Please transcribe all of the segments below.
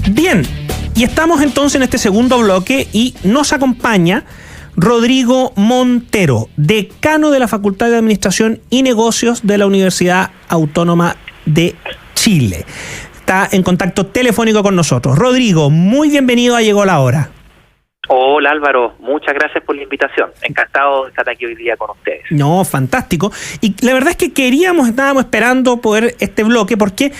Bien, y estamos entonces en este segundo bloque y nos acompaña Rodrigo Montero, decano de la Facultad de Administración y Negocios de la Universidad Autónoma de Chile. Está en contacto telefónico con nosotros. Rodrigo, muy bienvenido a Llegó la Hora. Hola Álvaro, muchas gracias por la invitación. Encantado de estar aquí hoy día con ustedes. No, fantástico. Y la verdad es que estábamos esperando poder este bloque porque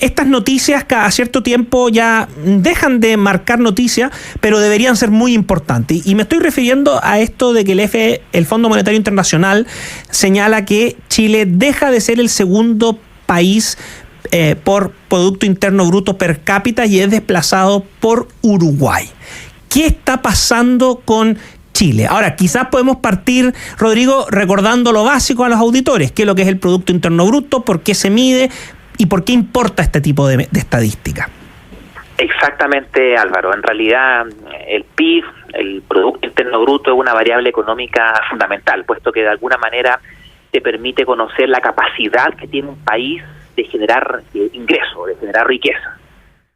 estas noticias cada cierto tiempo ya dejan de marcar noticias, pero deberían ser muy importantes. Y me estoy refiriendo a esto de que el Fondo Monetario Internacional señala que Chile deja de ser el segundo país por Producto Interno Bruto per cápita y es desplazado por Uruguay. ¿Qué está pasando con Chile? Ahora, quizás podemos partir, Rodrigo, recordando lo básico a los auditores, qué es lo que es el Producto Interno Bruto, por qué se mide y por qué importa este tipo de estadística. Exactamente, Álvaro. En realidad, el PIB, el Producto Interno Bruto, es una variable económica fundamental, puesto que de alguna manera te permite conocer la capacidad que tiene un país de generar ingresos, de generar riqueza.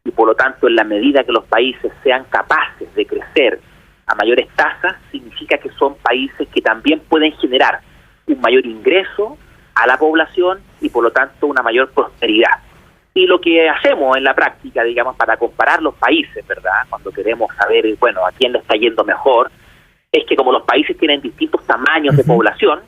Y por lo tanto, en la medida que los países sean capaces de crecer a mayores tasas, significa que son países que también pueden generar un mayor ingreso a la población y por lo tanto una mayor prosperidad. Y lo que hacemos en la práctica, digamos, para comparar los países, ¿verdad?, cuando queremos saber, bueno, a quién le está yendo mejor, es que como los países tienen distintos tamaños de población,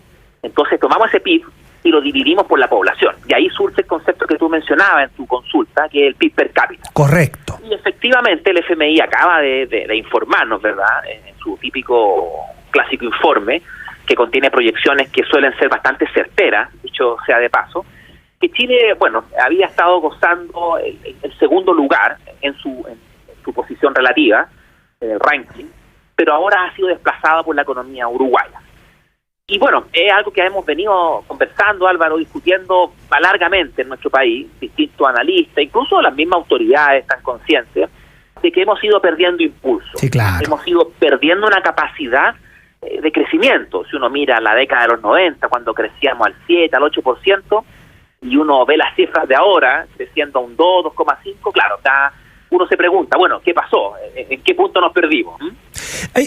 entonces tomamos ese PIB y lo dividimos por la población. Y ahí surge el concepto que tú mencionabas en tu consulta, que es el PIB per cápita. Correcto. Y efectivamente el FMI acaba de informarnos, ¿verdad?, en su típico clásico informe, que contiene proyecciones que suelen ser bastante certeras, dicho sea de paso, que Chile, bueno, había estado gozando el segundo lugar en su posición relativa, en el ranking, pero ahora ha sido desplazado por la economía uruguaya. Y bueno, es algo que hemos venido conversando, Álvaro, discutiendo largamente en nuestro país, distintos analistas, incluso las mismas autoridades están conscientes de que hemos ido perdiendo impulso. Sí, claro. Hemos ido perdiendo una capacidad de crecimiento. Si uno mira la década de los 90, cuando crecíamos al 7, al 8%, y uno ve las cifras de ahora, creciendo a un 2, 2,5, claro, uno se pregunta, bueno, ¿qué pasó? ¿En qué punto nos perdimos?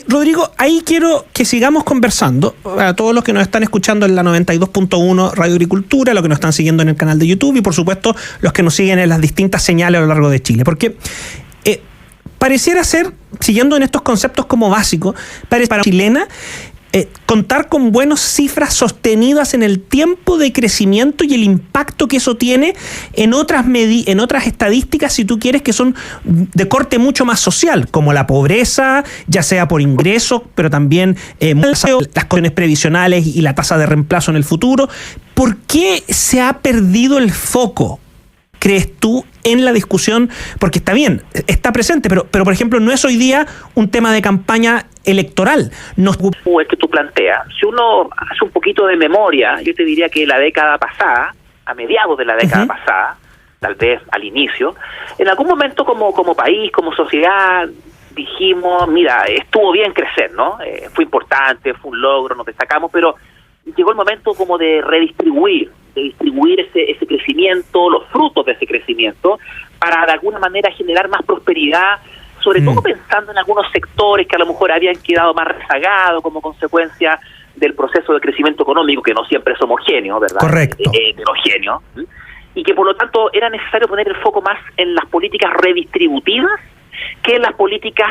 Rodrigo, ahí quiero que sigamos conversando. A todos los que nos están escuchando en la 92.1 Radio Agricultura, los que nos están siguiendo en el canal de YouTube y, por supuesto, los que nos siguen en las distintas señales a lo largo de Chile. Porque pareciera ser, siguiendo en estos conceptos como básicos, para chilena, contar con buenas cifras sostenidas en el tiempo de crecimiento y el impacto que eso tiene en otras estadísticas, si tú quieres, que son de corte mucho más social, como la pobreza, ya sea por ingresos, pero también las condiciones previsionales y la tasa de reemplazo en el futuro. ¿Por qué se ha perdido el foco, crees tú, en la discusión? Porque está bien, está presente, pero por ejemplo, no es hoy día un tema de campaña electoral. Es que tú planteas, si uno hace un poquito de memoria, yo te diría que la década pasada, a mediados de la década pasada, tal vez al inicio, en algún momento como país, como sociedad, dijimos, mira, estuvo bien crecer, ¿no? Fue importante, fue un logro, nos destacamos, pero llegó el momento como de redistribuir, ese crecimiento, los frutos de ese crecimiento, para de alguna manera generar más prosperidad, sobre todo pensando en algunos sectores que a lo mejor habían quedado más rezagados como consecuencia del proceso de crecimiento económico, que no siempre es homogéneo, ¿verdad? Correcto. Heterogéneo, y que por lo tanto era necesario poner el foco más en las políticas redistributivas que en las políticas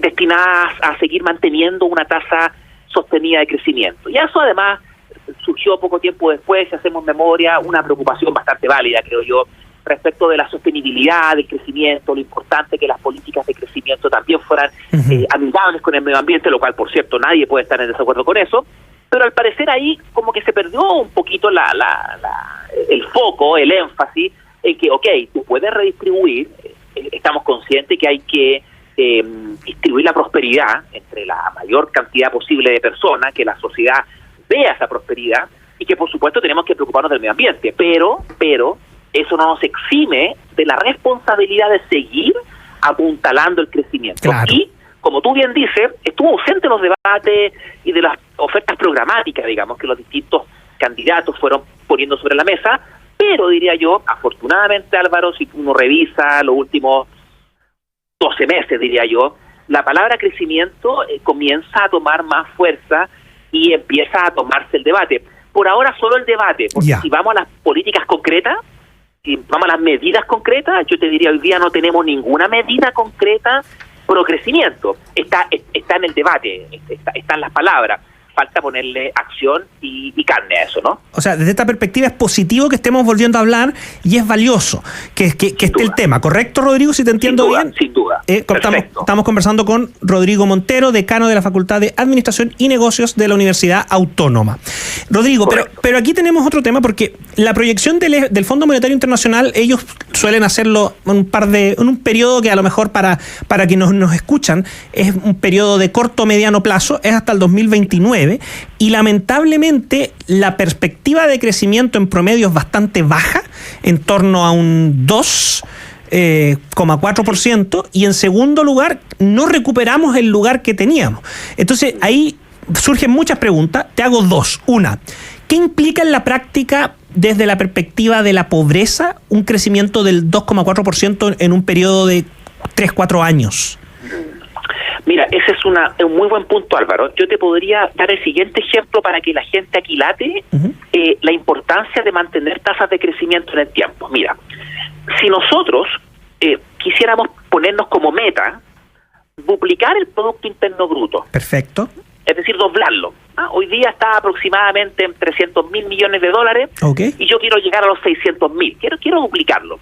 destinadas a seguir manteniendo una tasa sostenida de crecimiento. Y eso además surgió poco tiempo después, si hacemos memoria, una preocupación bastante válida, creo yo, respecto de la sostenibilidad del crecimiento, lo importante que las políticas de crecimiento también fueran amigables con el medio ambiente, lo cual, por cierto, nadie puede estar en desacuerdo con eso, pero al parecer ahí como que se perdió un poquito el foco, el énfasis en que, tú puedes redistribuir, estamos conscientes que hay que distribuir la prosperidad entre la mayor cantidad posible de personas, que la sociedad vea esa prosperidad, y que por supuesto tenemos que preocuparnos del medio ambiente, pero eso no nos exime de la responsabilidad de seguir apuntalando el crecimiento. Claro. Y, como tú bien dices, estuvo ausente en los debates y de las ofertas programáticas, digamos, que los distintos candidatos fueron poniendo sobre la mesa, Pero diría yo, afortunadamente, Álvaro, si uno revisa los últimos 12 meses, diría yo, la palabra crecimiento comienza a tomar más fuerza y empieza a tomarse el debate. Por ahora solo el debate, porque si vamos a las políticas concretas, si vamos a las medidas concretas, yo te diría hoy día no tenemos ninguna medida concreta pro crecimiento. Está en el debate, están las palabras. Falta ponerle acción y carne a eso, ¿no? O sea, desde esta perspectiva es positivo que estemos volviendo a hablar y es valioso que esté el tema. ¿Correcto, Rodrigo? Si te entiendo bien. Sin duda. Estamos conversando con Rodrigo Montero, decano de la Facultad de Administración y Negocios de la Universidad Autónoma. Rodrigo, pero aquí tenemos otro tema, porque la proyección del Fondo Monetario Internacional, ellos suelen hacerlo en un periodo que a lo mejor para quienes nos escuchan es un periodo de corto mediano plazo, es hasta el 2029. Y lamentablemente la perspectiva de crecimiento en promedio es bastante baja, en torno a un 2,4%, y en segundo lugar no recuperamos el lugar que teníamos. Entonces ahí surgen muchas preguntas, te hago dos. Una, ¿qué implica en la práctica desde la perspectiva de la pobreza un crecimiento del 2,4% en un periodo de 3-4 años? Mira, ese es un muy buen punto, Álvaro. Yo te podría dar el siguiente ejemplo para que la gente aquilate la importancia de mantener tasas de crecimiento en el tiempo. Mira, si nosotros quisiéramos ponernos como meta duplicar el Producto Interno Bruto. Perfecto. Es decir, doblarlo. Hoy día está aproximadamente en $300.000 millones, y yo quiero llegar a los 600.000. Quiero duplicarlo.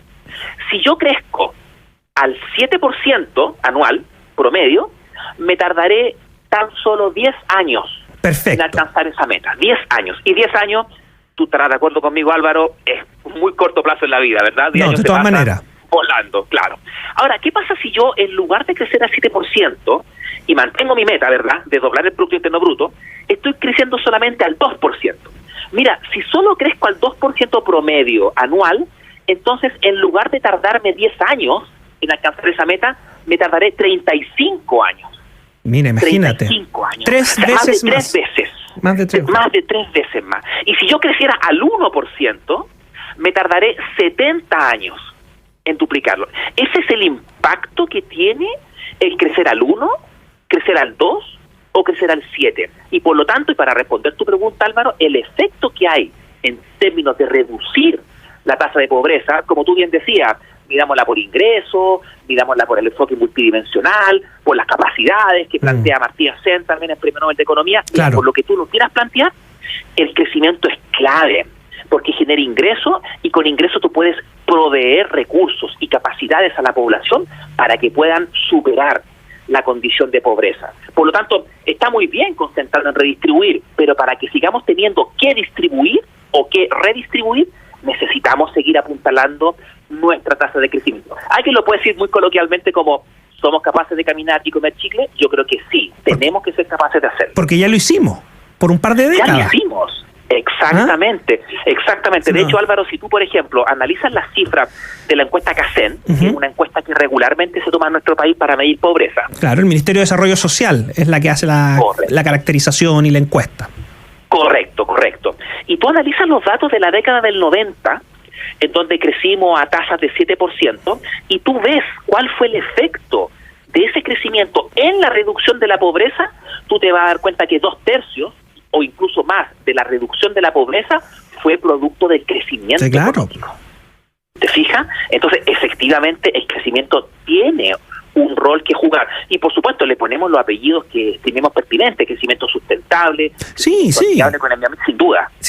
Si yo crezco al 7% anual promedio, me tardaré tan solo 10 años en alcanzar esa meta. 10 años. Y 10 años, tú estarás de acuerdo conmigo, Álvaro, es muy corto plazo en la vida, ¿verdad? No, de todas maneras. Volando, claro. Ahora, ¿qué pasa si yo, en lugar de crecer al 7% y mantengo mi meta, ¿verdad?, de doblar el Producto Interno Bruto, estoy creciendo solamente al 2%. Mira, si solo crezco al 2% promedio anual, entonces, en lugar de tardarme 10 años en alcanzar esa meta, me tardaré 35 años. Mira, imagínate. 35 años. Más de 3 veces más. Y si yo creciera al 1%, me tardaré 70 años en duplicarlo. Ese es el impacto que tiene el crecer al 1, crecer al 2 o crecer al 7. Y por lo tanto, y para responder tu pregunta, Álvaro, el efecto que hay en términos de reducir la tasa de pobreza, como tú bien decías, mirámosla por ingreso, mirámosla por el enfoque multidimensional, por las capacidades que plantea Martí Sen también en Premio Nobel de Economía. Claro. Por lo que tú lo quieras plantear, el crecimiento es clave, porque genera ingreso, y con ingreso tú puedes proveer recursos y capacidades a la población para que puedan superar la condición de pobreza. Por lo tanto, está muy bien concentrarnos en redistribuir, pero para que sigamos teniendo que distribuir o que redistribuir, necesitamos seguir apuntalando nuestra tasa de crecimiento. Alguien lo puede decir muy coloquialmente como, ¿somos capaces de caminar y comer chicle? Yo creo que sí, tenemos que ser capaces de hacerlo. Porque ya lo hicimos, por un par de décadas. Ya lo hicimos, exactamente. De hecho, Álvaro, si tú, por ejemplo, analizas las cifras de la encuesta CACEN, que es una encuesta que regularmente se toma en nuestro país para medir pobreza. Claro, el Ministerio de Desarrollo Social es la que hace la caracterización y la encuesta. Correcto. Y tú analizas los datos de la década del 90, en donde crecimos a tasas de 7%, y tú ves cuál fue el efecto de ese crecimiento en la reducción de la pobreza, tú te vas a dar cuenta que 2/3 o incluso más de la reducción de la pobreza fue producto del crecimiento económico. ¿Te fijas? Entonces, efectivamente, el crecimiento tiene un rol que jugar. Y, por supuesto, le ponemos los apellidos que estimemos pertinentes: crecimiento sustentable, sin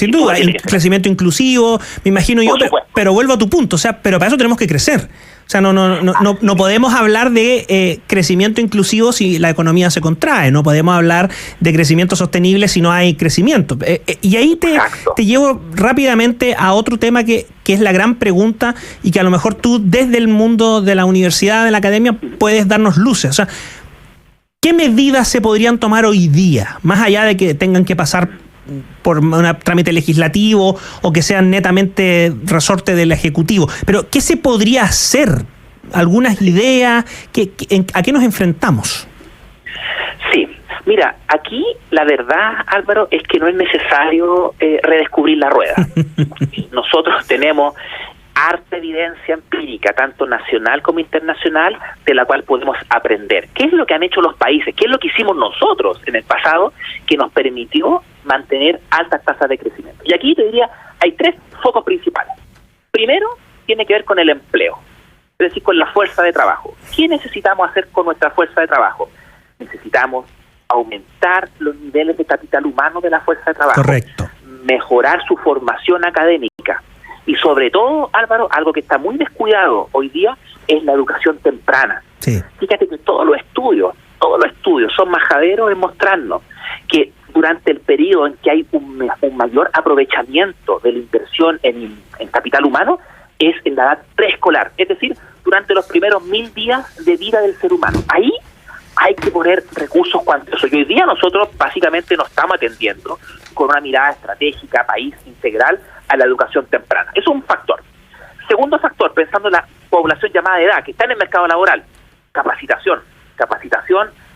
duda, el crecimiento inclusivo, me imagino yo, pero vuelvo a tu punto, pero para eso tenemos que crecer. O sea, no podemos hablar de crecimiento inclusivo si la economía se contrae, no podemos hablar de crecimiento sostenible si no hay crecimiento. Y ahí te llevo rápidamente a otro tema que es la gran pregunta, y que a lo mejor tú desde el mundo de la universidad, de la academia, puedes darnos luces. O sea, ¿qué medidas se podrían tomar hoy día, más allá de que tengan que pasar por un trámite legislativo o que sean netamente resorte del Ejecutivo? Pero ¿qué se podría hacer? ¿Algunas ideas? ¿A qué nos enfrentamos? Sí, Mira, aquí la verdad, Álvaro, es que no es necesario redescubrir la rueda. Nosotros tenemos harta evidencia empírica, tanto nacional como internacional, de la cual podemos aprender. ¿Qué es lo que han hecho los países? ¿Qué es lo que hicimos nosotros en el pasado que nos permitió mantener altas tasas de crecimiento? Y aquí te diría, hay 3 focos principales. Primero, tiene que ver con el empleo, es decir, con la fuerza de trabajo. ¿Qué necesitamos hacer con nuestra fuerza de trabajo? Necesitamos aumentar los niveles de capital humano de la fuerza de trabajo. Correcto. Mejorar su formación académica. Y sobre todo, Álvaro, algo que está muy descuidado hoy día es la educación temprana. Sí. Fíjate que todos los estudios son majaderos en mostrarnos que durante el periodo en que hay un mayor aprovechamiento de la inversión en capital humano es en la edad preescolar, es decir, durante los primeros 1000 días de vida del ser humano. Ahí hay que poner recursos cuantiosos. Y hoy día nosotros básicamente nos estamos atendiendo con una mirada estratégica, país integral, a la educación temprana. Eso es un factor. Segundo factor, pensando en la población llamada de edad, que está en el mercado laboral, capacitación,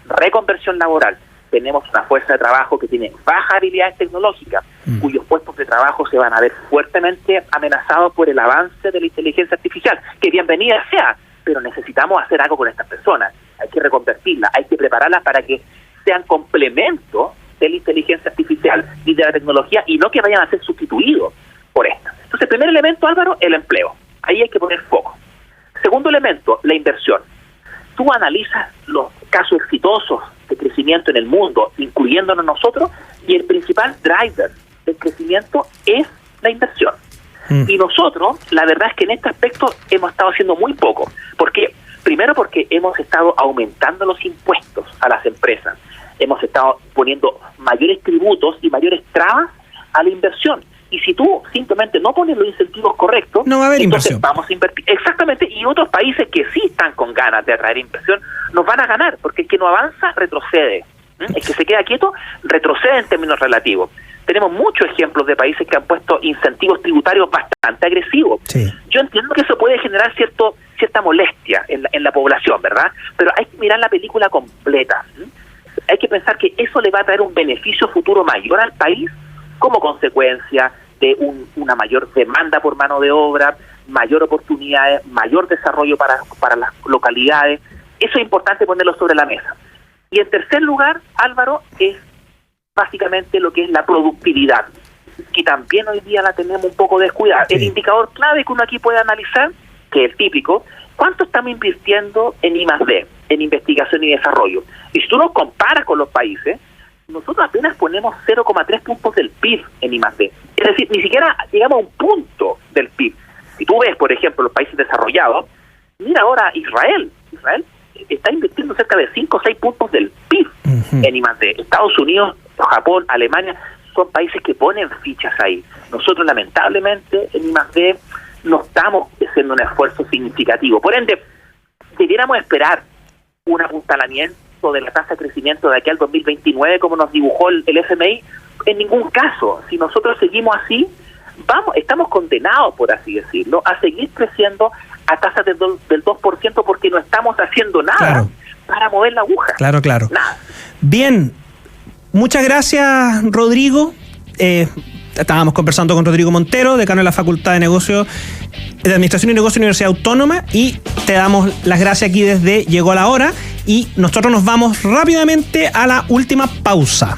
reconversión laboral. Tenemos una fuerza de trabajo que tiene bajas habilidades tecnológicas, cuyos puestos de trabajo se van a ver fuertemente amenazados por el avance de la inteligencia artificial, que bienvenida sea, pero necesitamos hacer algo con estas personas. Hay que reconvertirlas, hay que prepararlas para que sean complemento de la inteligencia artificial y de la tecnología, y no que vayan a ser sustituidos por esta. Entonces, primer elemento, Álvaro, el empleo. Ahí hay que poner foco. Segundo elemento, la inversión. Tú analizas los casos exitosos de crecimiento en el mundo, incluyéndonos nosotros, y el principal driver del crecimiento es la inversión. Y nosotros, la verdad es que en este aspecto hemos estado haciendo muy poco. ¿Por qué? Primero porque hemos estado aumentando los impuestos a las empresas. Hemos estado poniendo mayores tributos y mayores trabas a la inversión. Y si tú simplemente no pones los incentivos correctos, no va a haber entonces inversión. Vamos a invertir. Exactamente, y otros países que sí están con ganas de atraer inversión, nos van a ganar, porque el que no avanza, retrocede. El que se queda quieto, retrocede en términos relativos. Tenemos muchos ejemplos de países que han puesto incentivos tributarios bastante agresivos. Sí. Yo entiendo que eso puede generar cierta molestia en la población, ¿verdad? Pero hay que mirar la película completa. Hay que pensar que eso le va a traer un beneficio futuro mayor al país como consecuencia de una mayor demanda por mano de obra, mayor oportunidades, mayor desarrollo para las localidades. Eso es importante ponerlo sobre la mesa. Y en tercer lugar, Álvaro, es básicamente lo que es la productividad, que también hoy día la tenemos un poco descuidada. Sí. El indicador clave que uno aquí puede analizar, que es el típico, ¿cuánto estamos invirtiendo en I+D, en investigación y desarrollo? Y si tú nos comparas con los países, nosotros apenas ponemos 0,3 puntos del PIB en I+D. Es decir, ni siquiera llegamos a un punto del PIB. Si tú ves, por ejemplo, los países desarrollados, mira ahora Israel está invirtiendo cerca de 5 o 6 puntos del PIB en I+D. Estados Unidos, Japón, Alemania, son países que ponen fichas ahí. Nosotros, lamentablemente, en I+D no estamos haciendo un esfuerzo significativo. Por ende, debiéramos esperar un apuntalamiento de la tasa de crecimiento de aquí al 2029, como nos dibujó el FMI. En ningún caso. Si nosotros seguimos así, estamos condenados, por así decirlo, a seguir creciendo a tasas del 2%, porque no estamos haciendo nada para mover la aguja. Claro. Nada. Bien, muchas gracias, Rodrigo. Estábamos conversando con Rodrigo Montero, decano de la Facultad de Negocios, de Administración y Negocios de la Universidad Autónoma, y te damos las gracias aquí desde Llegó la Hora, y nosotros nos vamos rápidamente a la última pausa.